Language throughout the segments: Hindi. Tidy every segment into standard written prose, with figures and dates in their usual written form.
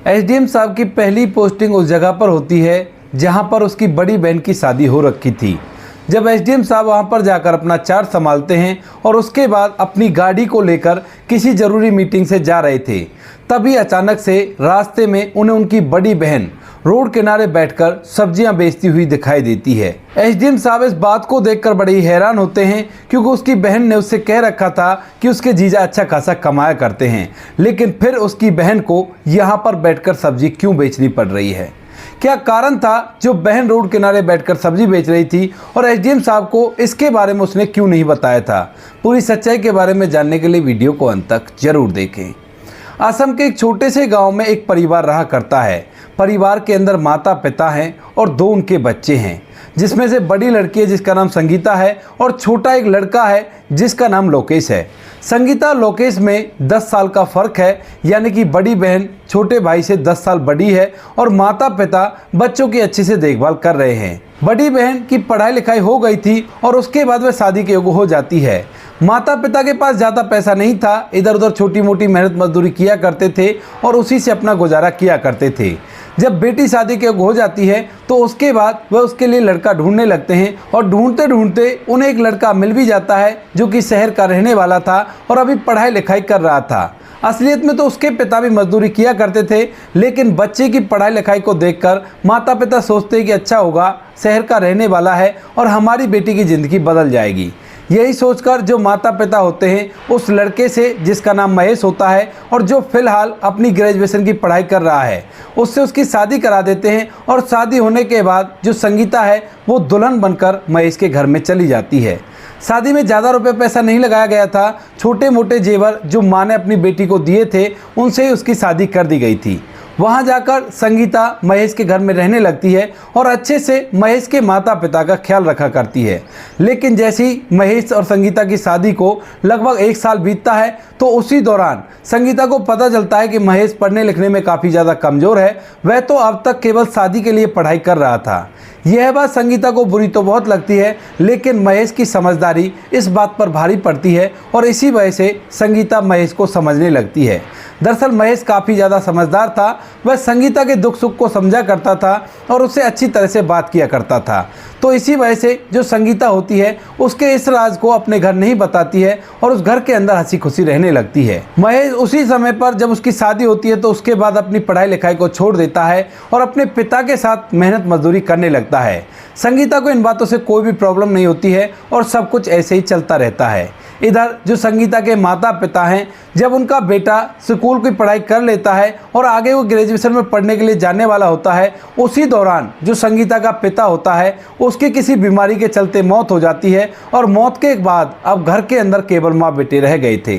एसडीएम साहब की पहली पोस्टिंग उस जगह पर होती है जहां पर उसकी बड़ी बहन की शादी हो रखी थी। जब एसडीएम साहब वहां पर जाकर अपना चार्ज संभालते हैं और उसके बाद अपनी गाड़ी को लेकर किसी ज़रूरी मीटिंग से जा रहे थे, तभी अचानक से रास्ते में उन्हें उनकी बड़ी बहन रोड किनारे बैठकर सब्जियां बेचती हुई दिखाई देती है। एसडीएम साहब इस बात को देखकर बड़े ही हैरान होते हैं, क्योंकि उसकी बहन ने उससे कह रखा था कि उसके जीजा अच्छा खासा कमाया करते हैं, लेकिन फिर उसकी बहन को यहाँ पर बैठकर सब्जी क्यों बेचनी पड़ रही है। क्या कारण था जो बहन रोड किनारे बैठकर सब्जी बेच रही थी और एसडीएम साहब को इसके बारे में उसने क्यों नहीं बताया था। पूरी सच्चाई के बारे में जानने के लिए वीडियो को अंत तक जरूर देखें। असम के एक छोटे से गांव में एक परिवार रहा करता है। परिवार के अंदर माता पिता हैं और 2 उनके बच्चे हैं, जिसमें से बड़ी लड़की है जिसका नाम संगीता है और छोटा एक लड़का है जिसका नाम लोकेश है। संगीता और लोकेश में 10 साल का फ़र्क है, यानी कि बड़ी बहन छोटे भाई से 10 साल बड़ी है और माता पिता बच्चों की अच्छे से देखभाल कर रहे हैं। बड़ी बहन की पढ़ाई लिखाई हो गई थी और उसके बाद वह शादी के योग्य हो जाती है। माता पिता के पास ज़्यादा पैसा नहीं था, इधर उधर छोटी मोटी मेहनत मजदूरी किया करते थे और उसी से अपना गुजारा किया करते थे। जब बेटी शादी के योग्य हो जाती है तो उसके बाद वह उसके लिए लड़का ढूंढने लगते हैं और ढूंढते ढूंढते उन्हें एक लड़का मिल भी जाता है जो कि शहर का रहने वाला था और अभी पढ़ाई लिखाई कर रहा था। असलियत में तो उसके पिता भी मजदूरी किया करते थे, लेकिन बच्चे की पढ़ाई लिखाई को देखकर माता पिता सोचते कि अच्छा होगा, शहर का रहने वाला है और हमारी बेटी की ज़िंदगी बदल जाएगी। यही सोचकर जो माता पिता होते हैं उस लड़के से, जिसका नाम महेश होता है और जो फिलहाल अपनी ग्रेजुएशन की पढ़ाई कर रहा है, उससे उसकी शादी करा देते हैं। और शादी होने के बाद जो संगीता है वो दुल्हन बनकर महेश के घर में चली जाती है। शादी में ज़्यादा रुपए पैसा नहीं लगाया गया था, छोटे मोटे जेवर जो माँ ने अपनी बेटी को दिए थे उनसे ही उसकी शादी कर दी गई थी। वहाँ जाकर संगीता महेश के घर में रहने लगती है और अच्छे से महेश के माता पिता का ख्याल रखा करती है। लेकिन जैसे ही महेश और संगीता की शादी को लगभग 1 साल बीतता है तो उसी दौरान संगीता को पता चलता है कि महेश पढ़ने लिखने में काफ़ी ज़्यादा कमज़ोर है। वह तो अब तक केवल शादी के लिए पढ़ाई कर रहा था। यह बात संगीता को बुरी तो बहुत लगती है, लेकिन महेश की समझदारी इस बात पर भारी पड़ती है और इसी वजह से संगीता महेश को समझने लगती है। दरअसल महेश काफ़ी ज़्यादा समझदार था। वह संगीता के दुख सुख को समझा करता था और उससे अच्छी तरह से बात किया करता था। तो इसी वजह से जो संगीता होती है उसके इस राज को अपने घर नहीं बताती है और उस घर के अंदर हंसी खुशी रहने लगती है। महेश उसी समय पर जब उसकी शादी होती है तो उसके बाद अपनी पढ़ाई लिखाई को छोड़ देता है और अपने पिता के साथ मेहनत मजदूरी करने लगता है। संगीता को इन बातों से कोई भी प्रॉब्लम नहीं होती है और सब कुछ ऐसे ही चलता रहता है। इधर जो संगीता के माता पिता हैं, जब उनका बेटा स्कूल की पढ़ाई कर लेता है और आगे वो ग्रेजुएशन में पढ़ने के लिए जाने वाला होता है, उसी दौरान जो संगीता का पिता होता है उसकी किसी बीमारी के चलते मौत हो जाती है और मौत के बाद अब घर के अंदर केवल माँ बेटे रह गए थे।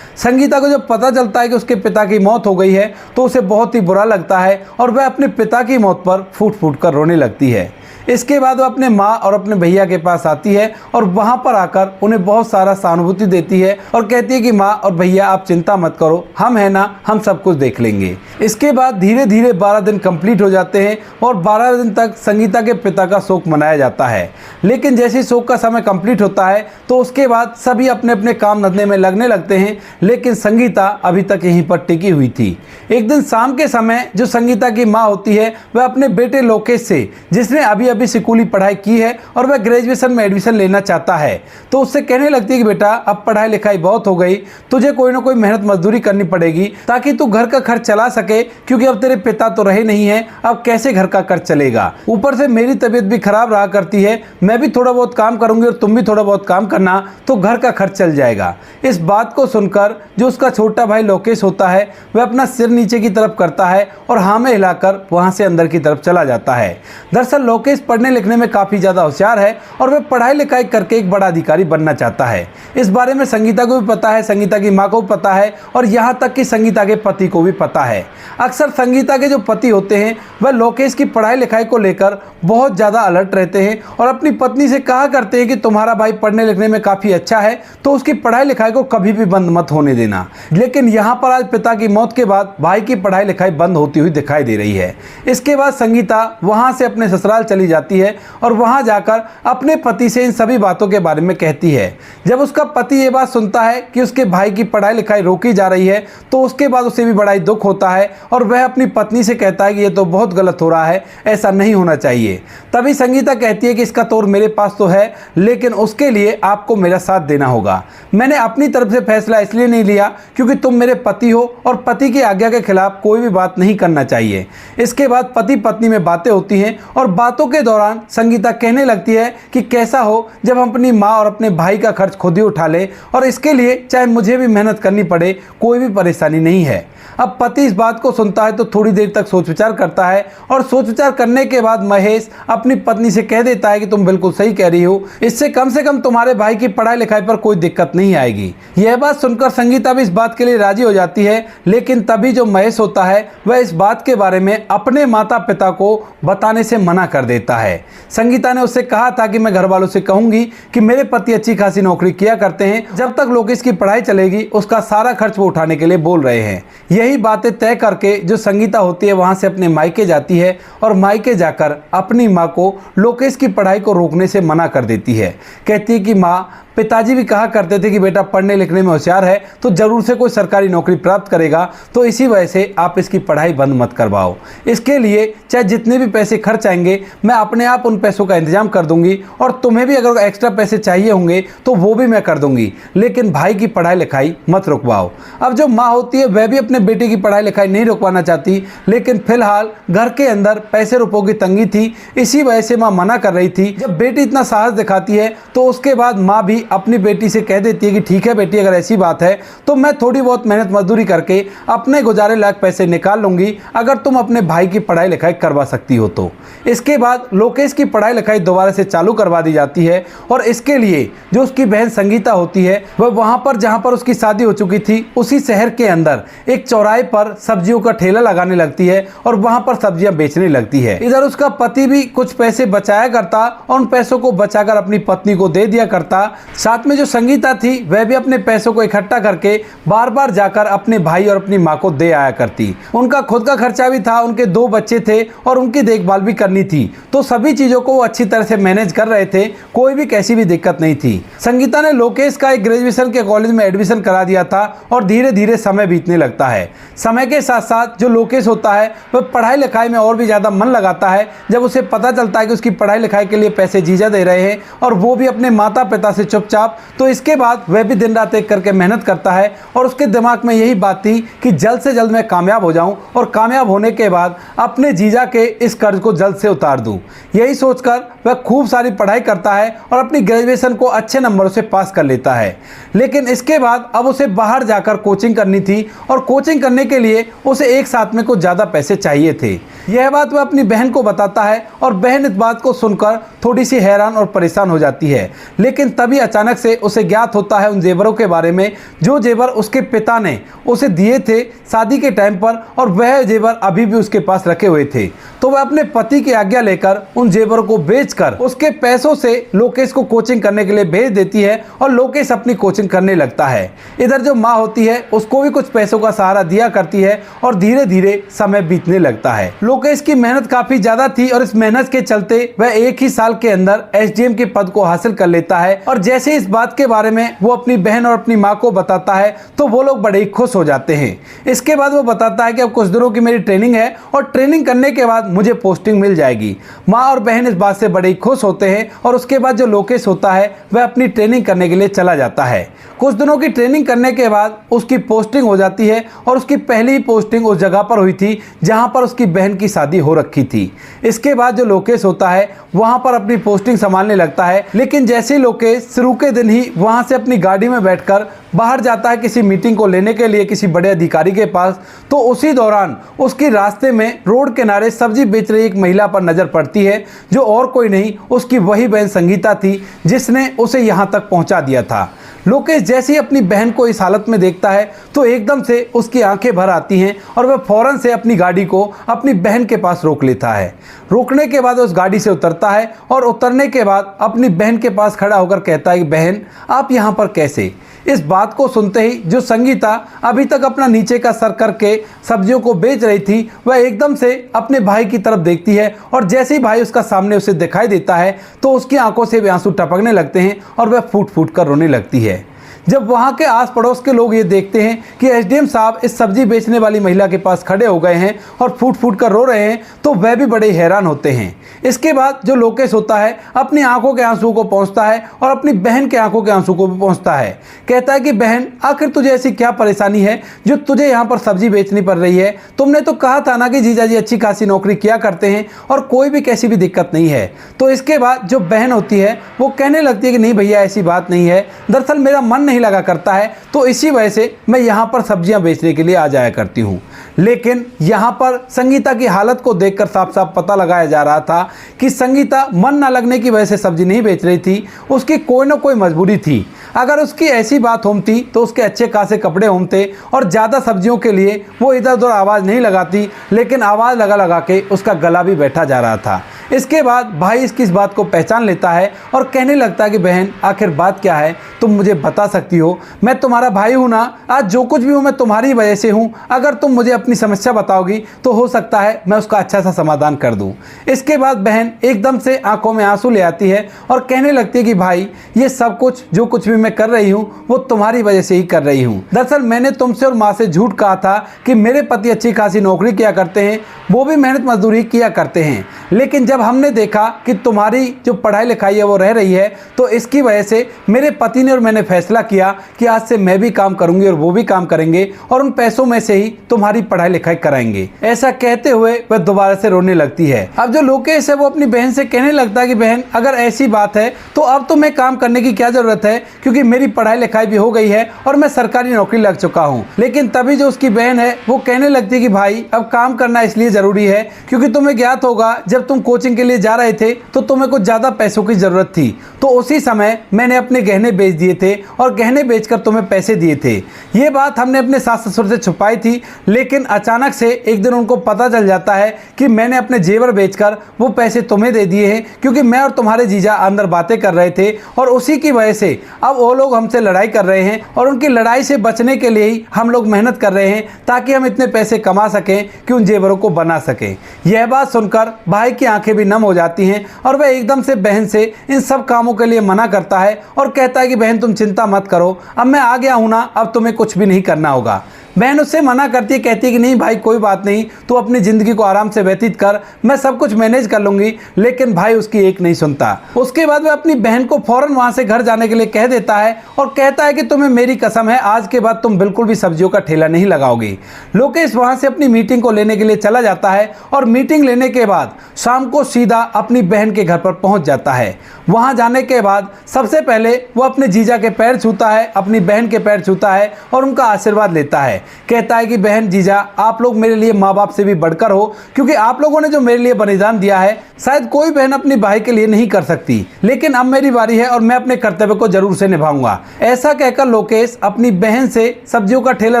संगीता को जब पता चलता है कि उसके पिता की मौत हो गई है तो उसे बहुत ही बुरा लगता है और वह अपने पिता की मौत पर फूट फूट कर रोने लगती है। इसके बाद वो अपने माँ और अपने भैया के पास आती है और वहाँ पर आकर उन्हें बहुत सारा सहानुभूति देती है और कहती है कि माँ और भैया आप चिंता मत करो, हम है ना, हम सब कुछ देख लेंगे। इसके बाद धीरे धीरे 12 दिन कंप्लीट हो जाते हैं और 12 दिन तक संगीता के पिता का शोक मनाया जाता है। लेकिन जैसे शोक का समय कंप्लीट होता है तो उसके बाद सभी अपने अपने काम धंधे में लगने लगते हैं, लेकिन संगीता अभी तक यहीं पर टिकी हुई थी। एक दिन शाम के समय जो संगीता की माँ होती है वह अपने बेटे लोकेश से, जिसने अभी अभी स्कूली पढ़ाई की है और वह ग्रेजुएशन में एडमिशन लेना चाहता है, तो उससे कहने लगती है कि बेटा अब पढ़ाई लिखाई बहुत हो गई, तुझे कोई ना कोई मेहनत मजदूरी करनी पड़ेगी ताकि तू घर का खर्च चला सके, क्योंकि अब तेरे पिता तो रहे नहीं है, अब कैसे घर का खर्च चलेगा। ऊपर से मेरी तबीयत भी खराब रहा करती है, मैं भी थोड़ा बहुत काम करूंगी और तुम भी थोड़ा बहुत काम करना, तो घर का खर्च चल जाएगा। इस बात को सुनकर जो उसका छोटा भाई लोकेश होता है वह अपना सिर नीचे की तरफ करता है और हाँ में हिलाकर वहां से अंदर की तरफ चला जाता है। दरअसल लोकेश पढ़ने लिखने में काफ़ी ज़्यादा होशियार है और वह पढ़ाई लिखाई करके एक बड़ा अधिकारी बनना चाहता है। इस बारे में संगीता को भी पता है, संगीता की माँ को भी पता है और यहाँ तक कि संगीता के पति को भी पता है। अक्सर संगीता के जो पति होते हैं वह लोकेश की पढ़ाई लिखाई को लेकर बहुत ज़्यादा अलर्ट रहते हैं और अपनी पत्नी से कहा करते हैं कि तुम्हारा भाई पढ़ने लिखने में काफ़ी अच्छा है तो उसकी पढ़ाई लिखाई को कभी भी बंद मत होने देना। लेकिन यहाँ पर आज पिता की मौत के बाद भाई की पढ़ाई लिखाई बंद होती हुई दिखाई दे रही है। इसके बाद संगीता वहाँ से अपने ससुराल चली जाती है और वहां जाकर अपने पति से इन सभी बातों के बारे में कहती है। जब उसका पति ये बात सुनता है कि उसके भाई की पढ़ाई लिखाई रोकी जा रही है तो उसके बाद उसे भी बड़ा ही दुख होता है और वह अपनी पत्नी से कहता है कि ये तो बहुत गलत हो रहा है, ऐसा नहीं होना चाहिए। तभी संगीता कहती है कि इसका तोड़ मेरे पास तो है, लेकिन उसके लिए आपको मेरा साथ देना होगा। मैंने अपनी तरफ से फैसला इसलिए नहीं लिया क्योंकि तुम मेरे पति हो और पति की आज्ञा के खिलाफ कोई भी बात नहीं करना चाहिए। इसके बाद पति पत्नी में बातें होती हैं और बातों के दौरान संगीता कहने लगती है कि कैसा हो जब हम अपनी माँ और अपने भाई का खर्च खुद ही उठा ले और इसके लिए चाहे मुझे भी मेहनत करनी पड़े, कोई भी परेशानी नहीं है। अब पति इस बात को सुनता है तो थोड़ी देर तक सोच विचार करता है और सोच विचार करने के बाद महेश अपनी पत्नी से कह देता है कि तुम बिल्कुल सही कह रही हो, इससे कम से कम तुम्हारे भाई की पढ़ाई लिखाई पर कोई दिक्कत नहीं आएगी। यह बात सुनकर संगीता भी इस बात के लिए राजी हो जाती है, लेकिन तभी जो महेश होता है वह इस बात के बारे में अपने माता पिता को बताने से मना कर देता है। संगीता ने उससे कहा था कि मैं घर वालों से कहूंगी कि मेरे पति अच्छी खासी नौकरी किया करते हैं, जब तक लोकेश की पढ़ाई चलेगी उसका सारा खर्च वो उठाने के लिए बोल रहे हैं। यही बातें तय करके जो संगीता होती है वहां से अपने मायके जाती है और मायके जाकर अपनी माँ को लोकेश की पढ़ाई को रोकने से मना कर देती है। कहती है कि माँ, पिताजी भी कहा करते थे कि बेटा पढ़ने लिखने में होशियार है तो जरूर से कोई सरकारी नौकरी प्राप्त करेगा, तो इसी वजह से आप इसकी पढ़ाई बंद मत करवाओ। इसके लिए चाहे जितने भी पैसे खर्च आएंगे मैं अपने आप उन पैसों का इंतजाम कर दूंगी और तुम्हें भी अगर एक्स्ट्रा पैसे चाहिए होंगे तो वो भी मैं कर दूंगी, लेकिन भाई की पढ़ाई लिखाई मत रुकवाओ। अब जो माँ होती है वह भी अपने बेटे की पढ़ाई लिखाई नहीं रुकवाना चाहती, लेकिन फिलहाल घर के अंदर पैसे रुपयों की तंगी थी, इसी वजह से माँ मना कर रही थी। जब बेटी इतना साहस दिखाती है तो उसके बाद माँ भी अपनी बेटी से कह देती है कि ठीक है बेटी, अगर ऐसी बात है तो मैं थोड़ी बहुत मेहनत मजदूरी करके अपने गुजारे लायक पैसे निकाल लूंगी, अगर तुम अपने भाई की पढ़ाई लिखाई करवा सकती हो तो। इसके बाद लोकेश की पढ़ाई लिखाई दोबारा से चालू करवा दी जाती है और इसके लिए जो उसकी बहन संगीता होती है वह वहां पर जहां पर उसकी शादी हो चुकी थी उसी शहर के अंदर एक चौराहे पर सब्जियों का ठेला लगाने लगती है और वहां पर सब्जियां बेचने लगती है। इधर उसका पति भी कुछ पैसे बचाया करता और उन पैसों को बचाकर अपनी पत्नी को दे दिया करता। साथ में जो संगीता थी वह भी अपने पैसों को इकट्ठा करके बार बार जाकर अपने भाई और अपनी माँ को दे आया करती। उनका खुद का खर्चा भी था, उनके 2 बच्चे थे और उनकी देखभाल भी करनी थी, तो सभी चीजों को वो अच्छी तरह से मैनेज कर रहे थे, कोई भी कैसी भी दिक्कत नहीं थी। संगीता ने लोकेश का एक ग्रेजुएशन के कॉलेज में एडमिशन करा दिया था और धीरे धीरे समय बीतने लगता है। समय के साथ साथ जो लोकेश होता है वह पढ़ाई लिखाई में और भी ज्यादा मन लगाता है। जब उसे पता चलता है कि उसकी पढ़ाई लिखाई के लिए पैसे जीजा दे रहे हैं और वो भी अपने माता पिता से चुपचाप, तो इसके बाद वह भी दिन रात एक करके मेहनत करता है और उसके दिमाग में यही बात थी कि जल्द से जल्द मैं कामयाब हो जाऊं और कामयाब होने के बाद अपने जीजा के इस कर्ज को जल्द से उतार दूं। यही सोचकर वह खूब सारी पढ़ाई करता है और अपनी ग्रेजुएशन को अच्छे नंबरों से पास कर लेता है। लेकिन इसके बाद अब उसे बाहर जाकर कोचिंग करनी थी और कोचिंग करने के लिए उसे एक साथ में कुछ ज़्यादा पैसे चाहिए थे। यह बात वह अपनी बहन को बताता है और बहन इस बात को सुनकर थोड़ी सी हैरान और परेशान हो जाती है। लेकिन तभी अचानक से उसे ज्ञात होता है उन जेवरों के बारे में जो जेवर उसके पिता ने उसे दिए थे शादी के टाइम पर, और वह जेवर अभी भी उसके पास रखे हुए थे। तो वह अपने पति की आज्ञा लेकर उन जेवरों को बेचकर उसके पैसों से लोकेश को कोचिंग करने के लिए भेज देती है और लोकेश अपनी कोचिंग करने लगता है। इधर जो माँ होती है उसको भी कुछ पैसों का सहारा दिया करती है और धीरे धीरे समय बीतने लगता है। लोकेश की मेहनत काफी ज्यादा थी और इस मेहनत के चलते वह एक ही साल के अंदर एसडीएम के पद को हासिल कर लेता है। और जैसे इस बात के बारे में वो अपनी बहन और अपनी माँ को बताता है तो वो लोग बड़े ही खुश हो जाते हैं। इसके बाद वो बताता है कि अब कुछ दिनों की मेरी ट्रेनिंग है और ट्रेनिंग करने के बाद मुझे पोस्टिंग मिल जाएगी। माँ और बहन इस बात से बड़े ही खुश होते हैं और उसके बाद जो लोकेश होता है वह अपनी ट्रेनिंग करने के लिए चला जाता है। कुछ दिनों की ट्रेनिंग करने के बाद उसकी पोस्टिंग हो जाती है और उसकी पहली ही पोस्टिंग उस जगह पर हुई थी जहां पर उसकी बहन की शादी हो रखी थी। इसके बाद जो लोकेश होता है वहां पर अपनी पोस्टिंग संभालने लगता है। लेकिन जैसे ही लोकेश शुरू के दिन ही वहां से अपनी गाड़ी में बैठकर बाहर जाता है किसी मीटिंग को लेने के लिए किसी बड़े अधिकारी के पास, तो उसी दौरान उसकी रास्ते में रोड किनारे सब्जी बेच रही एक महिला पर नजर पड़ती है, जो और कोई नहीं उसकी वही बहन संगीता थी जिसने उसे यहां तक पहुंचा दिया था। लोकेश जैसे ही अपनी बहन को इस हालत में देखता है तो एकदम से उसकी आंखें भर आती हैं और वह फौरन से अपनी गाड़ी को अपनी बहन के पास रोक लेता है। रोकने के बाद उस गाड़ी से उतरता है और उतरने के बाद अपनी बहन के पास खड़ा होकर कहता है कि बहन आप यहाँ पर कैसे। इस बात को सुनते ही जो संगीता अभी तक अपना नीचे का सर करके सब्जियों को बेच रही थी, वह एकदम से अपने भाई की तरफ देखती है और जैसे ही भाई उसका सामने उसे दिखाई देता है तो उसकी आंखों से भी आंसू टपकने लगते हैं और वह फूट फूट कर रोने लगती है। जब वहाँ के आस पड़ोस के लोग ये देखते हैं कि एसडीएम साहब इस सब्जी बेचने वाली महिला के पास खड़े हो गए हैं और फूट फूट कर रो रहे हैं, तो वह भी बड़े हैरान होते हैं। इसके बाद जो लोकेश होता है अपनी आंखों के आंसू को पहुँचता है और अपनी बहन के आंखों के आंसू को भी पहुँचता है। कहता है कि बहन, आखिर तुझे ऐसी क्या परेशानी है जो तुझे यहाँ पर सब्जी बेचनी पड़ रही है? तुमने तो कहा था ना कि जीजा जी अच्छी खासी नौकरी किया करते हैं और कोई भी कैसी भी दिक्कत नहीं है। तो इसके बाद जो बहन होती है वो कहने लगती है कि नहीं भैया, ऐसी बात नहीं है, दरअसल मेरा मन नहीं लगा करता है, तो इसी वजह से मैं यहाँ पर सब्जियाँ बेचने के लिए आ जाया करती हूँ। लेकिन यहाँ पर संगीता की हालत को देखकर साफ साफ पता लगाया जा रहा था कि संगीता मन न लगने की वजह से सब्जी नहीं बेच रही थी, उसकी कोई ना कोई मजबूरी थी। अगर उसकी ऐसी बात होती तो उसके अच्छे खासे कपड़े होते और ज़्यादा सब्जियों के लिए वो इधर उधर आवाज़ नहीं लगाती, लेकिन आवाज़ लगा लगा के उसका गला भी बैठा जा रहा था। इसके बाद भाई इसकी इस बात को पहचान लेता है और कहने लगता है कि बहन, आखिर बात क्या है, तुम मुझे बता सकती हो? मैं तुम्हारा भाई हूँ ना, आज जो कुछ भी हूँ मैं तुम्हारी वजह से हूँ। अगर तुम मुझे अपनी समस्या बताओगी तो हो सकता है मैं उसका अच्छा सा समाधान कर दूँ। इसके बाद बहन एकदम से आंखों में आंसू ले आती है और कहने लगती है कि भाई, ये सब कुछ जो कुछ भी मैं कर रही हूँ वो तुम्हारी वजह से ही कर रही हूँ। दरअसल मैंने तुमसे और माँ से झूठ कहा था कि मेरे पति अच्छी खासी नौकरी किया करते हैं, वो भी मेहनत मजदूरी किया करते हैं, लेकिन जब हमने देखा कि तुम्हारी जो पढ़ाई लिखाई है वो रह रही है, तो इसकी वजह से मेरे पति ने और मैंने फैसला किया कि आज से मैं भी काम करूंगी और वो भी काम करेंगे और उन पैसों में से ही तुम्हारी पढ़ाई लिखाई कराएंगे। ऐसा कहते हुए वह दोबारा से रोने लगती है। अब जो लोकेश है वो अपनी बहन से कहने लगता है कि बहन, अगर ऐसी बात है तो अब तो मैं काम करने की क्या जरूरत है, क्योंकि मेरी पढ़ाई लिखाई भी हो गई है और मैं सरकारी नौकरी लग चुका हूँ। लेकिन तभी जो उसकी बहन है वो कहने लगती है कि भाई, अब काम करना इसलिए जरूरी है क्योंकि तुम्हें ज्ञात होगा जब तुम कोचिंग के लिए जा रहे थे तो तुम्हें कुछ ज्यादा पैसों की जरूरत थी, तो उसी समय मैंने अपने गहने बेच दिए थे और गहने बेचकर तुम्हें पैसे दिए थे। ये बात हमने अपने सास ससुर से छुपाई थी, लेकिन अचानक से एक दिन उनको पता चल जाता है कि मैंने अपने जेवर बेचकर वो पैसे तुम्हें दे दिए हैं, क्योंकि मैं और तुम्हारे जीजा अंदर बातें कर रहे थे और उसी की वजह से अब वो लोग हमसे लड़ाई कर रहे हैं और उनकी लड़ाई से बचने के लिए ही हम लोग मेहनत कर रहे हैं ताकि हम इतने पैसे कमा सकें कि उन जेवरों को बना सकें। यह बात सुनकर भाई की आंखें भी नम हो जाती हैं और वह एकदम से बहन से इन सब कामों के लिए मना करता है और कहता है कि बहन, तुम चिंता मत करो, अब मैं आ गया हूं ना, अब तुम्हें कुछ भी नहीं करना होगा। बहन उससे मना करती है, कहती है कि नहीं भाई, कोई बात नहीं, तू अपनी ज़िंदगी को आराम से व्यतीत कर, मैं सब कुछ मैनेज कर लूँगी। लेकिन भाई उसकी एक नहीं सुनता। उसके बाद वह अपनी बहन को फ़ौरन वहाँ से घर जाने के लिए कह देता है और कहता है कि तुम्हें मेरी कसम है, आज के बाद तुम बिल्कुल भी सब्जियों का ठेला नहीं लगाओगी। लोकेश वहाँ से अपनी मीटिंग को लेने के लिए चला जाता है और मीटिंग लेने के बाद शाम को सीधा अपनी बहन के घर पर पहुँच जाता है। वहाँ जाने के बाद सबसे पहले वो अपने जीजा के पैर छूता है, अपनी बहन के पैर छूता है और उनका आशीर्वाद लेता है। कहता है कि बहन, जीजा, आप लोग मेरे लिए माँ बाप से भी बढ़कर हो, क्योंकि आप लोगों ने जो मेरे लिए बलिदान दिया है शायद कोई बहन अपनी भाई के लिए नहीं कर सकती, लेकिन अब मेरी बारी है और मैं अपने कर्तव्य को जरूर से निभाऊंगा। ऐसा कहकर लोकेश अपनी बहन से सब्जियों का ठेला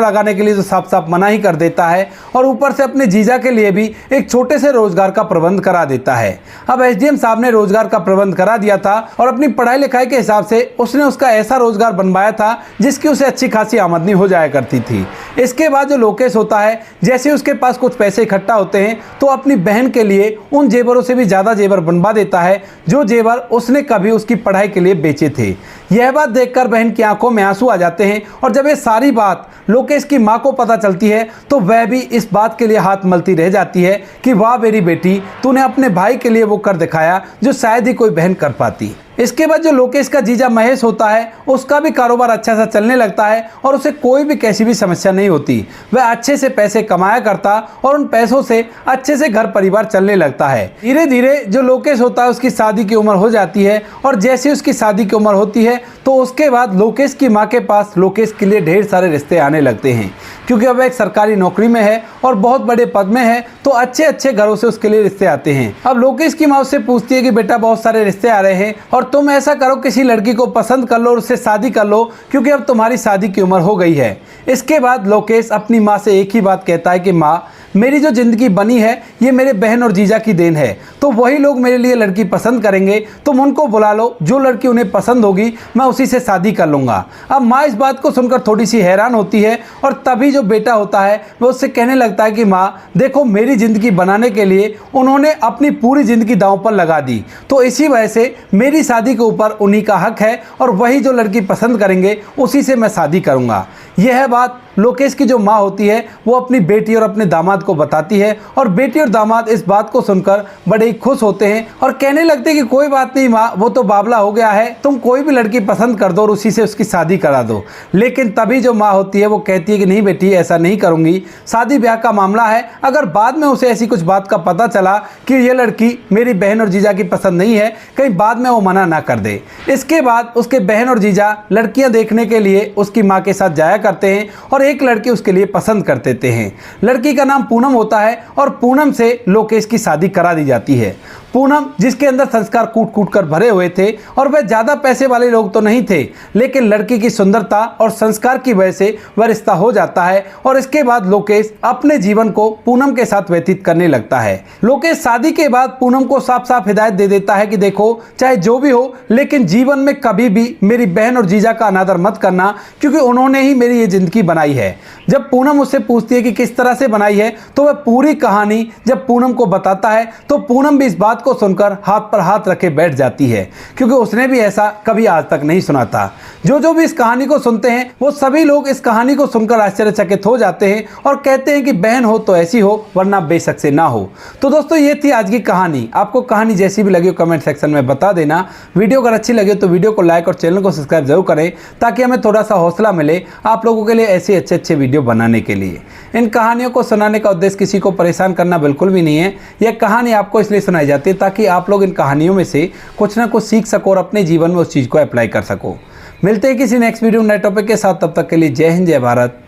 लगाने के लिए तो साफ साफ मना ही कर देता है और ऊपर से अपने जीजा के लिए भी एक छोटे से रोजगार का प्रबंध करा देता है। अब एसडीएम साहब ने रोजगार का प्रबंध करा दिया था और अपनी पढ़ाई लिखाई के हिसाब से उसने उसका ऐसा रोजगार बनवाया था जिसकी उसे अच्छी खासी आमदनी हो जाया करती थी। इसके बाद जो लोकेश होता है, जैसे उसके पास कुछ पैसे इकट्ठा होते हैं तो अपनी बहन के लिए उन जेवरों से भी ज़्यादा जेवर बनवा देता है जो जेवर उसने कभी उसकी पढ़ाई के लिए बेचे थे। यह बात देखकर बहन की आंखों में आंसू आ जाते हैं और जब ये सारी बात लोकेश की माँ को पता चलती है तो वह भी इस बात के लिए हाथ मलती रह जाती है कि वाह मेरी बेटी, तूने अपने भाई के लिए वो कर दिखाया जो शायद ही कोई बहन कर पाती। इसके बाद जो लोकेश का जीजा महेश होता है, उसका भी कारोबार अच्छा सा चलने लगता है और उसे कोई भी कैसी भी समस्या नहीं होती। वह अच्छे से पैसे कमाया करता और उन पैसों से अच्छे से घर परिवार चलने लगता है। धीरे धीरे जो लोकेश होता है उसकी शादी की उम्र हो जाती है और जैसे उसकी शादी की उम्र होती है तो उसके बाद लोकेश की माँ के पास लोकेश के लिए ढेर सारे रिश्ते आने लगते हैं, क्योंकि अब एक सरकारी नौकरी में है और बहुत बड़े पद में है, तो अच्छे अच्छे घरों से उसके लिए रिश्ते आते हैं। अब लोकेश की माँ उससे पूछती है कि बेटा, बहुत सारे रिश्ते आ रहे हैं और तुम ऐसा करो, किसी लड़की को पसंद कर लो और उससे शादी कर लो, क्योंकि अब तुम्हारी शादी की उम्र हो गई है। इसके बाद लोकेश अपनी माँ से एक ही बात कहता है कि माँ, मेरी जो ज़िंदगी बनी है ये मेरे बहन और जीजा की देन है, तो वही लोग मेरे लिए लड़की पसंद करेंगे, तुम उनको बुला लो, जो लड़की उन्हें पसंद होगी मैं उसी से शादी कर लूँगा। अब माँ इस बात को सुनकर थोड़ी सी हैरान होती है और तभी जो बेटा होता है वो उससे कहने लगता है कि माँ देखो, मेरी ज़िंदगी बनाने के लिए उन्होंने अपनी पूरी ज़िंदगी दांव पर लगा दी, तो इसी वजह से मेरी शादी के ऊपर उन्हीं का हक है और वही जो लड़की पसंद करेंगे उसी से मैं शादी करूँगा। यह बात लोकेश की जो माँ होती है वो अपनी बेटी और अपने दामाद को बताती है और बेटी और दामाद इस बात को सुनकर बड़े ही खुश होते हैं और कहने लगते हैं कि कोई बात नहीं माँ, वो तो बाबला हो गया है, तुम कोई भी लड़की पसंद कर दो और उसी से उसकी शादी करा दो। लेकिन तभी जो माँ होती है वो कहती है कि नहीं बेटी, ऐसा नहीं करूँगी, शादी ब्याह का मामला है, अगर बाद में उसे ऐसी कुछ बात का पता चला कि ये लड़की मेरी बहन और जीजा की पसंद नहीं है, कहीं बाद में वो मना ना कर दे। इसके बाद उसके बहन और जीजा लड़कियाँ देखने के लिए उसकी माँ के साथ जाया करते हैं और एक लड़की उसके लिए पसंद कर देते हैं। लड़की का नाम पूनम होता है और पूनम से लोकेश की शादी करा दी जाती है। पूनम जिसके अंदर संस्कार कूट कूट कर भरे हुए थे और वह ज़्यादा पैसे वाले लोग तो नहीं थे, लेकिन लड़की की सुंदरता और संस्कार की वजह से वह रिश्ता हो जाता है और इसके बाद लोकेश अपने जीवन को पूनम के साथ व्यतीत करने लगता है। लोकेश शादी के बाद पूनम को साफ साफ हिदायत दे देता है कि देखो, चाहे जो भी हो, लेकिन जीवन में कभी भी मेरी बहन और जीजा का अनादर मत करना, क्योंकि उन्होंने ही मेरी ये ज़िंदगी बनाई है। जब पूनम उससे पूछती है कि किस तरह से बनाई है, तो वह पूरी कहानी जब पूनम को बताता है तो पूनम भी इस बात को सुनकर हाथ पर हाथ रखे बैठ जाती है, क्योंकि उसने भी ऐसा कभी आज तक नहीं सुना था। जो भी इस कहानी को सुनते हैं वो सभी लोग इस कहानी को सुनकर आश्चर्यचकित हो जाते हैं और कहते हैं कि बहन हो तो ऐसी हो, वरना बेशक से ना हो। तो दोस्तों ये थी आज की कहानी। आपको कहानी जैसी भी लगी हो कमेंट सेक्शन में बता देना। वीडियो अगर अच्छी लगे तो वीडियो को लाइक और चैनल को सब्सक्राइब जरूर करें, ताकि हमें थोड़ा सा हौसला मिले आप लोगों के लिए ऐसे अच्छे वीडियो बनाने के लिए। इन कहानियों को सुनाने का उद्देश्य किसी को परेशान करना बिल्कुल भी नहीं है। यह कहानी आपको इसलिए सुनाई जाती है ताकि आप लोग इन कहानियों में से कुछ ना कुछ सीख सको और अपने जीवन में उस चीज़ को अप्लाई कर सको। मिलते हैं किसी नेक्स्ट वीडियो नए टॉपिक के साथ, तब तक के लिए जय हिंद, जय भारत,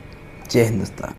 जय हिंदुस्तान।